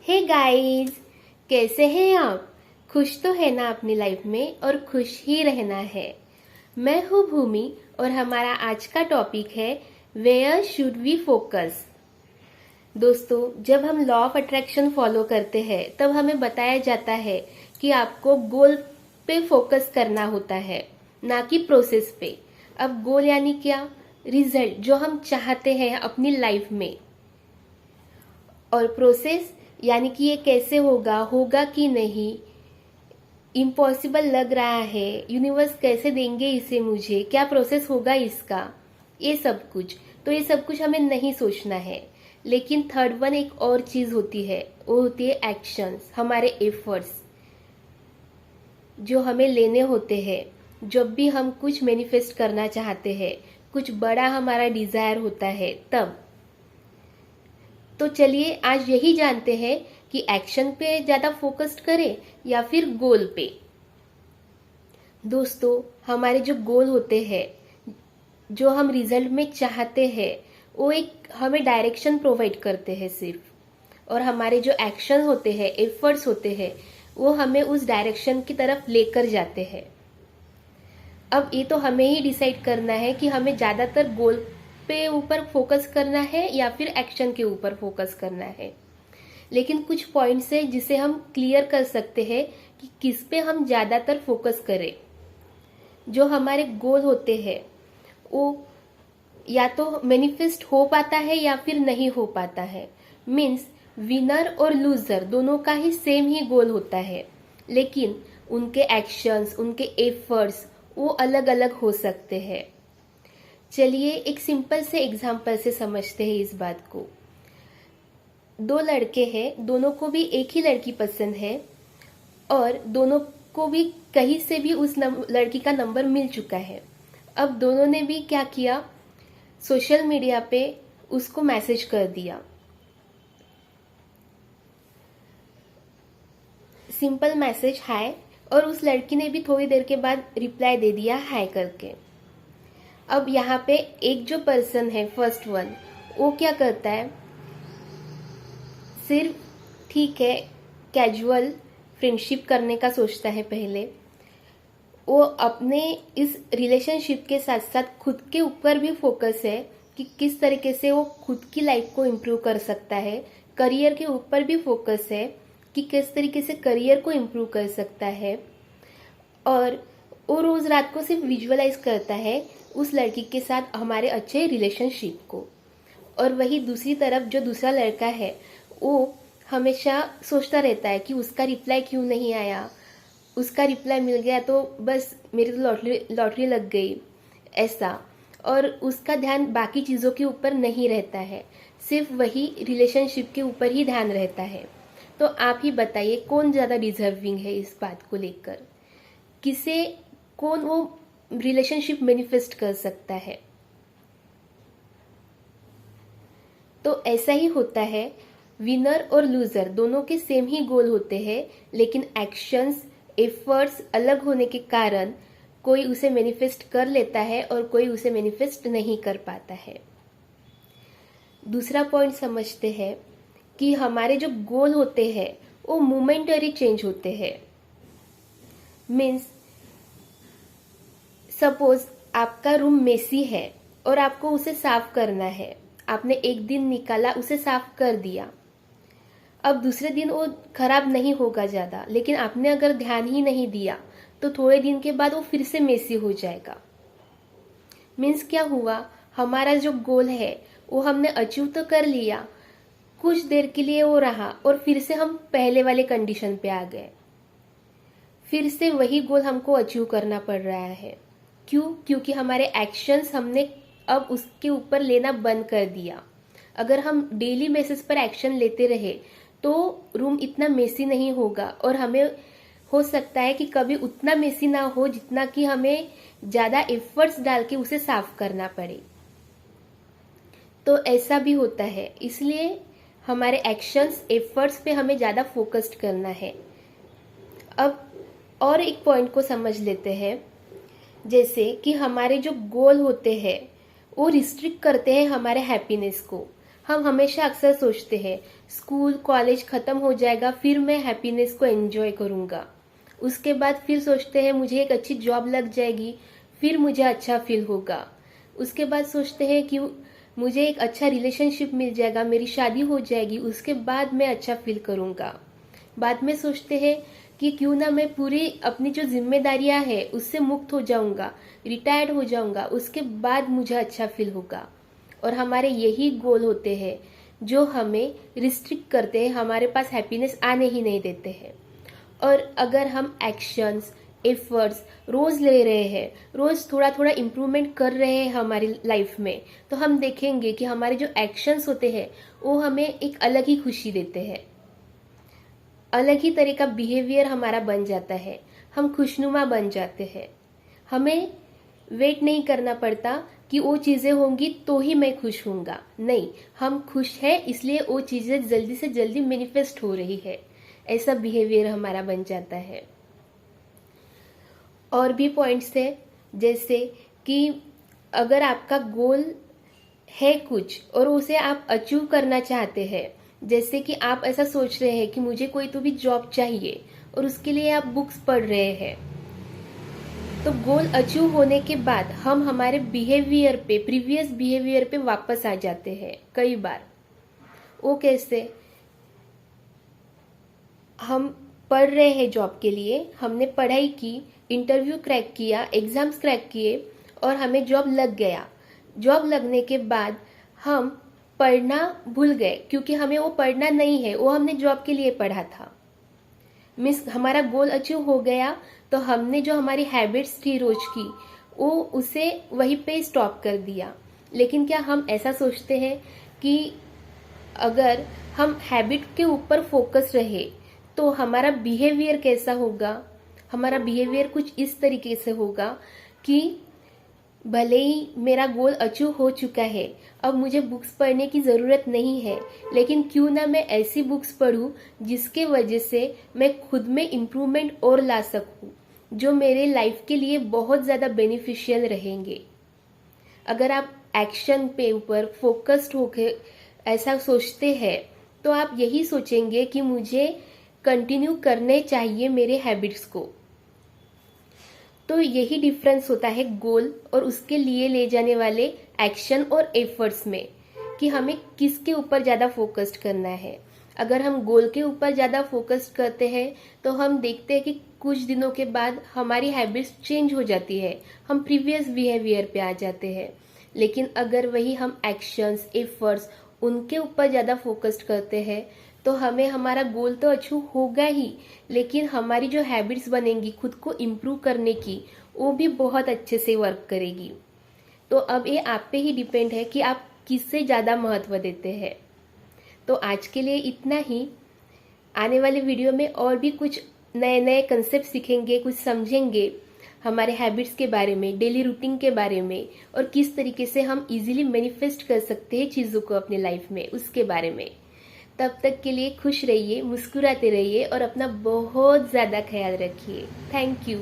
Hey guys, कैसे हैं आप? खुश तो है ना अपनी लाइफ में, और खुश ही रहना है। मैं हूँ भूमि और हमारा आज का टॉपिक है वेयर शुड वी फोकस। दोस्तों, जब हम लॉ ऑफ अट्रैक्शन फॉलो करते हैं तब हमें बताया जाता है कि आपको गोल पे फोकस करना होता है, ना कि प्रोसेस पे। अब गोल यानी क्या? रिजल्ट जो हम चाहते हैं अपनी लाइफ में। और प्रोसेस यानी कि ये कैसे होगा, होगा कि नहीं, इम्पॉसिबल लग रहा है, यूनिवर्स कैसे देंगे इसे मुझे, क्या प्रोसेस होगा इसका, ये सब कुछ। तो ये सब कुछ हमें नहीं सोचना है। लेकिन थर्ड वन एक और चीज होती है, वो होती है एक्शंस, हमारे एफर्ट्स जो हमें लेने होते हैं जब भी हम कुछ मैनिफेस्ट करना चाहते हैं, कुछ बड़ा हमारा डिजायर होता है तब। तो चलिए आज यही जानते हैं कि एक्शन पे ज्यादा फोकस्ड करें या फिर गोल पे। दोस्तों, हमारे जो गोल होते हैं, जो हम रिजल्ट में चाहते हैं, वो एक हमें डायरेक्शन प्रोवाइड करते हैं सिर्फ, और हमारे जो एक्शन होते हैं, एफर्ट्स होते हैं, वो हमें उस डायरेक्शन की तरफ लेकर जाते हैं। अब ये तो हमें ही डिसाइड करना है कि हमें ज्यादातर गोल पे ऊपर फोकस करना है या फिर एक्शन के ऊपर फोकस करना है। लेकिन कुछ पॉइंट्स है जिसे हम क्लियर कर सकते हैं कि किस पे हम ज्यादातर फोकस करें। जो हमारे गोल होते हैं वो या तो मैनिफेस्ट हो पाता है या फिर नहीं हो पाता है। मीन्स विनर और लूजर दोनों का ही सेम ही गोल होता है, लेकिन उनके एक्शंस, उनके एफर्ट्स वो अलग अलग हो सकते हैं। चलिए एक सिंपल से एग्जाम्पल से समझते हैं इस बात को। दो लड़के हैं, दोनों को भी एक ही लड़की पसंद है और दोनों को भी कहीं से भी उस लड़की का नंबर मिल चुका है। अब दोनों ने भी क्या किया, सोशल मीडिया पे उसको मैसेज कर दिया, सिंपल मैसेज हाय, और उस लड़की ने भी थोड़ी देर के बाद रिप्लाई दे दिया हाय करके। अब यहाँ पे एक जो पर्सन है, फर्स्ट वन, वो क्या करता है, सिर्फ ठीक है कैजुअल फ्रेंडशिप करने का सोचता है पहले। वो अपने इस रिलेशनशिप के साथ साथ खुद के ऊपर भी फोकस है कि किस तरीके से वो खुद की लाइफ को इम्प्रूव कर सकता है। करियर के ऊपर भी फोकस है कि किस तरीके से करियर को इम्प्रूव कर सकता है। और वो रोज रात को सिर्फ विजुअलाइज करता है उस लड़की के साथ हमारे अच्छे रिलेशनशिप को। और वही दूसरी तरफ जो दूसरा लड़का है, वो हमेशा सोचता रहता है कि उसका रिप्लाई क्यों नहीं आया, उसका रिप्लाई मिल गया तो बस मेरी तो लॉटरी लग गई, ऐसा। और उसका ध्यान बाकी चीज़ों के ऊपर नहीं रहता है, सिर्फ वही रिलेशनशिप के ऊपर ही ध्यान रहता है। तो आप ही बताइए कौन ज़्यादा डिजर्विंग है इस बात को लेकर, किसे कौन वो रिलेशनशिप मैनिफेस्ट कर सकता है। तो ऐसा ही होता है, विनर और लूजर दोनों के सेम ही गोल होते हैं, लेकिन एक्शंस, एफर्ट्स अलग होने के कारण कोई उसे मैनिफेस्ट कर लेता है और कोई उसे मैनिफेस्ट नहीं कर पाता है। दूसरा पॉइंट समझते हैं कि हमारे जो गोल होते हैं वो मोमेंटरी चेंज होते हैं। मीन्स सपोज आपका रूम मेसी है और आपको उसे साफ करना है, आपने एक दिन निकाला उसे साफ कर दिया। अब दूसरे दिन वो खराब नहीं होगा ज्यादा, लेकिन आपने अगर ध्यान ही नहीं दिया तो थोड़े दिन के बाद वो फिर से मेसी हो जाएगा। मीन्स क्या हुआ, हमारा जो गोल है वो हमने अचीव तो कर लिया, कुछ देर के लिए वो रहा और फिर से हम पहले वाले कंडीशन पे आ गए, फिर से वही गोल हमको अचीव करना पड़ रहा है। क्यों? क्योंकि हमारे एक्शंस हमने अब उसके ऊपर लेना बंद कर दिया। अगर हम डेली बेसिस पर एक्शन लेते रहे तो रूम इतना मेसी नहीं होगा, और हमें हो सकता है कि कभी उतना मेसी ना हो जितना कि हमें ज्यादा एफर्ट्स डाल के उसे साफ करना पड़े। तो ऐसा भी होता है, इसलिए हमारे एक्शंस, एफर्ट्स पे हमें ज्यादा फोकस्ड करना है। अब और एक पॉइंट को समझ लेते हैं, जैसे कि हमारे जो गोल होते हैं वो रिस्ट्रिक्ट करते हैं हमारे हैप्पीनेस को, हम हमेशा अक्सर सोचते हैं स्कूल कॉलेज खत्म हो जाएगा फिर मैं हैप्पीनेस को एंजॉय करूंगा। उसके बाद फिर सोचते हैं मुझे एक अच्छी जॉब लग जाएगी फिर मुझे अच्छा फील होगा। उसके बाद सोचते हैं कि मुझे एक अच्छा रिलेशनशिप मिल जाएगा, मेरी शादी हो जाएगी, उसके बाद मैं अच्छा फील करूंगा। बाद में सोचते हैं कि क्यों ना मैं पूरी अपनी जो जिम्मेदारियां है उससे मुक्त हो जाऊंगा, रिटायर्ड हो जाऊंगा, उसके बाद मुझे अच्छा फील होगा। और हमारे यही गोल होते हैं जो हमें रिस्ट्रिक्ट करते हैं, हमारे पास हैप्पीनेस आने ही नहीं देते हैं। और अगर हम एक्शंस एफर्ट्स रोज ले रहे हैं, रोज थोड़ा थोड़ा इम्प्रूवमेंट कर रहे हैं हमारी लाइफ में, तो हम देखेंगे कि हमारे जो एक्शंस होते हैं वो हमें एक अलग ही खुशी देते हैं, अलग ही तरह का बिहेवियर हमारा बन जाता है, हम खुशनुमा बन जाते हैं। हमें वेट नहीं करना पड़ता कि वो चीजें होंगी तो ही मैं खुश होऊंगा, नहीं, हम खुश हैं इसलिए वो चीजें जल्दी से जल्दी मैनिफेस्ट हो रही है, ऐसा बिहेवियर हमारा बन जाता है। और भी पॉइंट्स है जैसे कि अगर आपका गोल है कुछ और उसे आप अचीव करना चाहते हैं, जैसे कि आप ऐसा सोच रहे हैं कि मुझे कोई तो भी जॉब चाहिए और उसके लिए आप बुक्स पढ़ रहे हैं, तो गोल अचीव होने के बाद हम हमारे बिहेवियर पे, प्रीवियस बिहेवियर पे वापस आ जाते हैं कई बार। वो कैसे? हम पढ़ रहे हैं जॉब के लिए, हमने पढ़ाई की, इंटरव्यू क्रैक किया, एग्जाम्स क्रैक किए और हमें जॉब लग गया। जॉब लगने के बाद हम पढ़ना भूल गए क्योंकि हमें वो पढ़ना नहीं है, वो हमने जॉब के लिए पढ़ा था। हमारा गोल अचीव हो गया तो हमने जो हमारी हैबिट्स थी रोज की वो उसे वहीं पे स्टॉप कर दिया। लेकिन क्या हम ऐसा सोचते हैं कि अगर हम हैबिट के ऊपर फोकस रहे तो हमारा बिहेवियर कैसा होगा? हमारा बिहेवियर कुछ इस तरीके से होगा कि भले ही मेरा गोल अचीव हो चुका है, अब मुझे बुक्स पढ़ने की ज़रूरत नहीं है, लेकिन क्यों ना मैं ऐसी बुक्स पढूं जिसके वजह से मैं खुद में इम्प्रूवमेंट और ला सकूं, जो मेरे लाइफ के लिए बहुत ज़्यादा बेनिफिशियल रहेंगे। अगर आप एक्शन पे ऊपर फोकस्ड होकर ऐसा सोचते हैं तो आप यही सोचेंगे कि मुझे कंटिन्यू करने चाहिए मेरे हैबिट्स को। तो यही डिफरेंस होता है गोल और उसके लिए ले जाने वाले एक्शन और एफर्ट्स में, कि हमें किसके ऊपर ज़्यादा फोकस्ड करना है। अगर हम गोल के ऊपर ज़्यादा फोकस्ड करते हैं तो हम देखते हैं कि कुछ दिनों के बाद हमारी हैबिट्स चेंज हो जाती है, हम प्रीवियस बिहेवियर पे आ जाते हैं। लेकिन अगर वही हम एक्शंस एफर्ट्स उनके ऊपर ज़्यादा फोकस्ड करते हैं तो हमें हमारा गोल तो अचीव होगा ही, लेकिन हमारी जो हैबिट्स बनेंगी खुद को इम्प्रूव करने की, वो भी बहुत अच्छे से वर्क करेगी। तो अब ये आप पे ही डिपेंड है कि आप किससे ज़्यादा महत्व देते हैं। तो आज के लिए इतना ही। आने वाले वीडियो में और भी कुछ नए नए कंसेप्ट सीखेंगे, कुछ समझेंगे हमारे हैबिट्स के बारे में, डेली रूटीन के बारे में, और किस तरीके से हम इजीली मैनिफेस्ट कर सकते हैं चीज़ों को अपने लाइफ में, उसके बारे में। तब तक के लिए खुश रहिए, मुस्कुराते रहिए और अपना बहुत ज़्यादा ख्याल रखिए। Thank you.